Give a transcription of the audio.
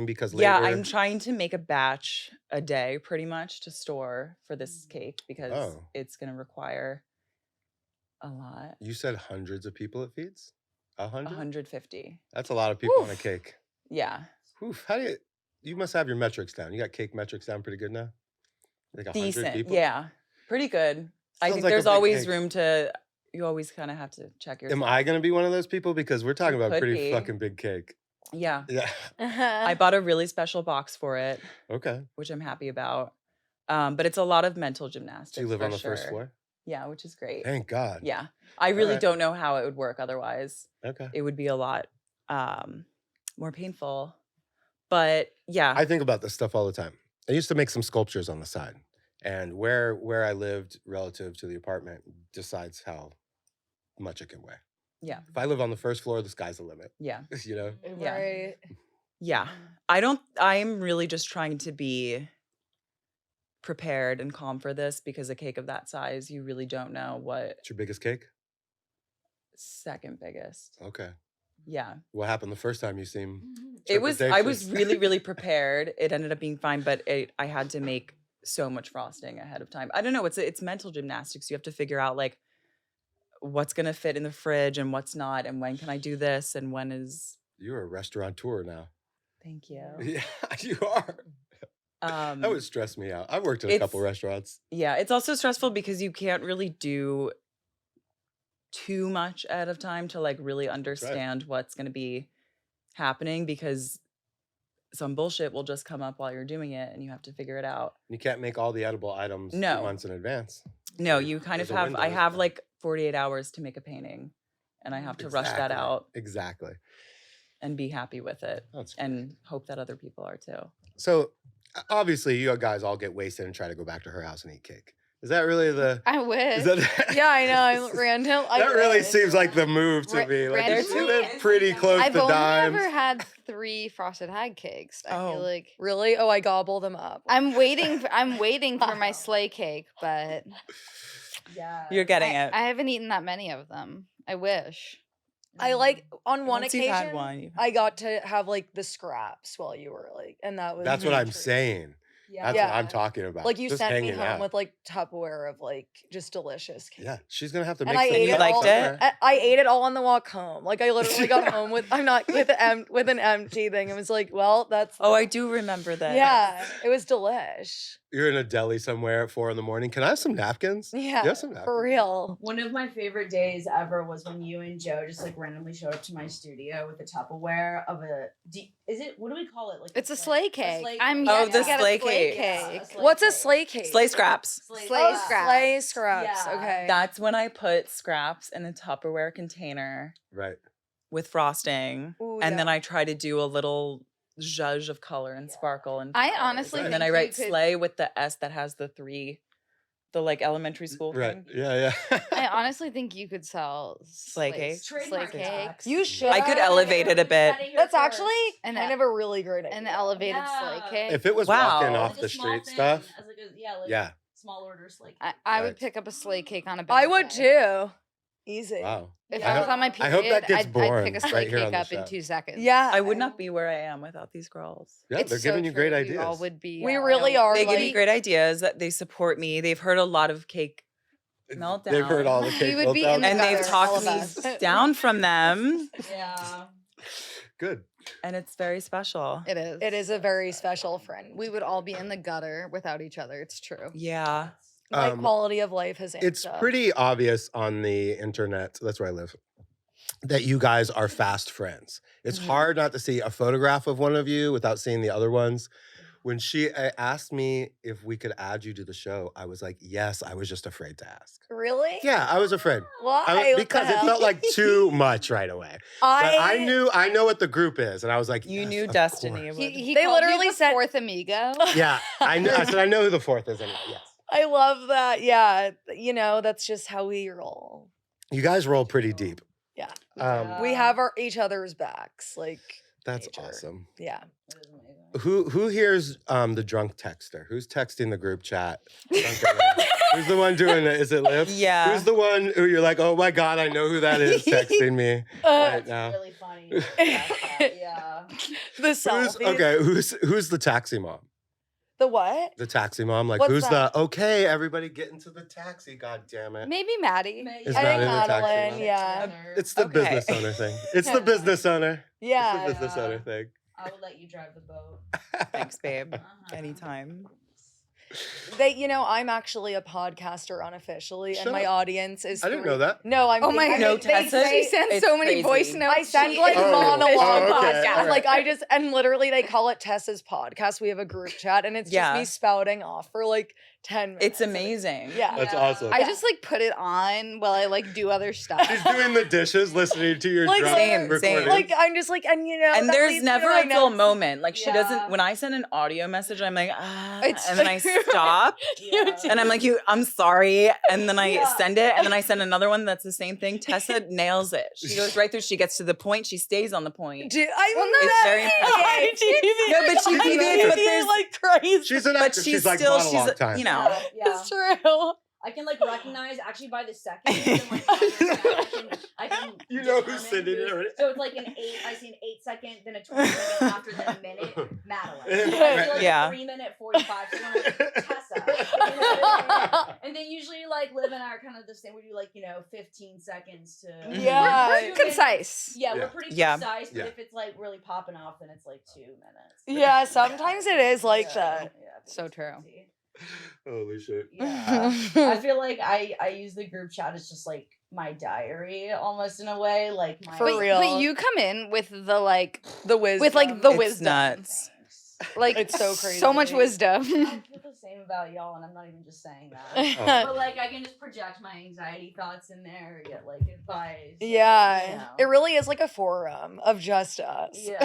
frosting because later... Yeah, I'm trying to make a batch a day pretty much to store for this cake because it's going to require a lot. You said hundreds of people it feeds? 100? 150. That's a lot of people on a cake. Yeah. Oof, how do you... You must have your metrics down. You got cake metrics down pretty good now? Like 100 Decent, people? yeah. Pretty good. I think like there's a big always cake. room to... You always kind of have to check yourself. Am I going to be one of those people? Because we're talking about a pretty fucking big cake. Yeah. Yeah. I bought a really special box for it. Okay. Which I'm happy about. But it's a lot of mental gymnastics. Do you live on the first floor? Yeah, which is great. Thank God. Yeah. I really don't know how it would work otherwise. Okay. It would be a lot more painful. But yeah. I think about this stuff all the time. I used to make some sculptures on the side. And where I lived relative to the apartment decides how much it can weigh. Yeah. If I live on the first floor, the sky's the limit. Yeah. You know? Yeah. Right. Yeah. I'm really just trying to be prepared and calm for this because a cake of that size, you really don't know what. It's your biggest cake? Second biggest. Okay. Yeah. What happened the first time you seemed I was really, really prepared. It ended up being fine, but I had to make so much frosting ahead of time. I don't know. It's mental gymnastics. You have to figure out like what's going to fit in the fridge and what's not. And when can I do this? And when is... You're a restaurateur now. Thank you. Yeah, you are. That would stress me out. I've worked in a couple restaurants. Yeah, it's also stressful because you can't really do too much ahead of time to like really understand what's going to be happening because some bullshit will just come up while you're doing it and you have to figure it out. You can't make all the edible items 2 months in advance. No, you kind of have, I have like 48 hours to make a painting and I have to rush that out. Exactly. And be happy with it and hope that other people are too. So obviously you guys all get wasted and try to go back to her house and eat cake. Is that really the... I wish. Yeah, I know. I'm random. That really seems like the move to me. Like they're pretty close to dimes. I've only ever had 3 frosted hag cakes. I feel like... Really? Oh, I gobble them up. I'm waiting for my sleigh cake, but... Yeah. You're getting it. I haven't eaten that many of them. I wish. I like on one occasion you've had one, I got to have like the scraps while you were like, and that was that's what I'm saying. Yeah. That's what I'm talking about. Like you just sent me home out. with like Tupperware of like just delicious cake. Yeah, she's gonna have to make. And I ate it all. I ate it all on the walk home. Like I literally got home with with an empty thing. It was like, well, that's. Oh, I do remember that. Yeah, it was delish. You're in a deli somewhere at 4 a.m. Can I have some napkins? Yeah, some napkins. For real. One of my favorite days ever was when you and Joe just like randomly showed up to my studio with a Tupperware of a. Is it? What do we call it? Like it's a sleigh cake. The sleigh cake. Yeah, What's a sleigh cake? Sleigh scraps. Sleigh scraps. Yeah. Okay. That's when I put scraps in a Tupperware container. Right. With frosting. Ooh, and then I try to do a little zhuzh of color and sparkle and I honestly and then I write sleigh with the S that has the 3, the like elementary school thing. Yeah. I honestly think you could sell sleigh cakes. Sleigh cakes. You should. I could elevate it a bit. That's actually kind of a really great idea. An elevated sleigh cake. If it was walking off the street stuff. Yeah. Small order sleigh cake. I would pick up a sleigh cake on a I would too. Easy. Wow. If I was on my period, I hope that gets born I'd pick a sleigh right cake up in 2 seconds. Yeah. I would not be where I am without these girls. Yeah, they're giving you great ideas. We all would be. We really are. They give me great ideas. They support me. They've heard a lot of cake meltdown. They've heard all the cake would be meltdowns. And they've talked me down from them. Yeah. Good. And it's very special. It is. It is a very special friend. We would all be in the gutter without each other. It's true. Yeah. My quality of life has It's pretty obvious on the internet, that's where I live, that you guys are fast friends. It's hard not to see a photograph of one of you without seeing the other ones. When she asked me if we could add you to the show, I was like, yes, I was just afraid to ask. Really? Yeah, I was afraid. Why? Because it felt like too much right away. I know what the group is, and I was like, you knew Destiny. They literally said 4th amigo. Yeah, I knew. I said I know who the 4th is anyway. Yes. I love that. Yeah, that's just how we roll. You guys roll pretty deep. Yeah. We have each other's backs. Like that's awesome. Yeah. Who hears the drunk texter? Who's texting the group chat? Who's the one doing it? Is it Liv? Yeah. Who's the one who you're like, oh my God, I know who that is texting me right That's now? really funny. Yeah. The selfies. Who's the taxi mom? The what? The taxi mom, like What's who's that? the okay? Everybody get into the taxi. God damn it! Maybe Maddie. Is I think Madeline the taxi Madeline, mom? yeah. It's the Okay. business owner thing. It's the business owner. Yeah. It's the business owner thing. I will let you drive the boat. Thanks, babe. Uh-huh. Anytime. I'm actually a podcaster unofficially, Shut and my up. audience is. I didn't 3 know that. No, I'm. Oh my I No, god, mean, Tessa, she sends it's so many voice crazy. notes. I send She like is an monologue official okay, podcasts. alright. Like I just and literally they call it Tessa's podcast. We have a group chat, and it's Yeah. just me spouting off for like 10 minutes. It's amazing. Yeah. That's awesome. I just like put it on while I like do other stuff. She's doing the dishes, listening to your Like, drunk same. recordings. Like I'm just like, and And that there's leads me never to my a dull next- moment. Like she Yeah. doesn't. When I send an audio message, I'm like, It's and then I true. stop, Yeah. and I'm like, I'm sorry, and then I Yeah. send it, and then I send another one that's the same thing. Tessa nails it. She goes right through. She gets to the point. She stays on the point. Dude, I'm Well, no, It's very impressive. No, but she deviates, but there's like crazy. she's an but actress. she's like still monologue time. you know. Yeah. It's true. I can like recognize actually by the second. I can You know who's determine sitting who- there. So it's like an 8. I see an 8-second, then a 20-second after, then a minute. Madeline. Yeah. I see like Yeah. a 3-minute 45. So I'm like Tessa. You know what I mean? And then usually like Liv and I are kind of the same. We do like 15 seconds to. Yeah. We're doing- Concise. Yeah, Yeah. we're pretty Yeah. precise. But Yeah. if it's like really popping off, then it's like 2 minutes. Yeah, sometimes it is like that. Yeah, So it's true. crazy. Holy shit. Yeah. I feel like I use the group chat as just like my diary almost in a way. Like my For real. But you come in with the like The wisdom. with like the It's wisdom. nuts. Thanks. Like It's so So much crazy. wisdom. I feel the same about y'all, and I'm not even just saying that. Oh. But like I can just project my anxiety thoughts in there, or get like advice. Yeah. You know. It really is like a forum of just us. Yeah.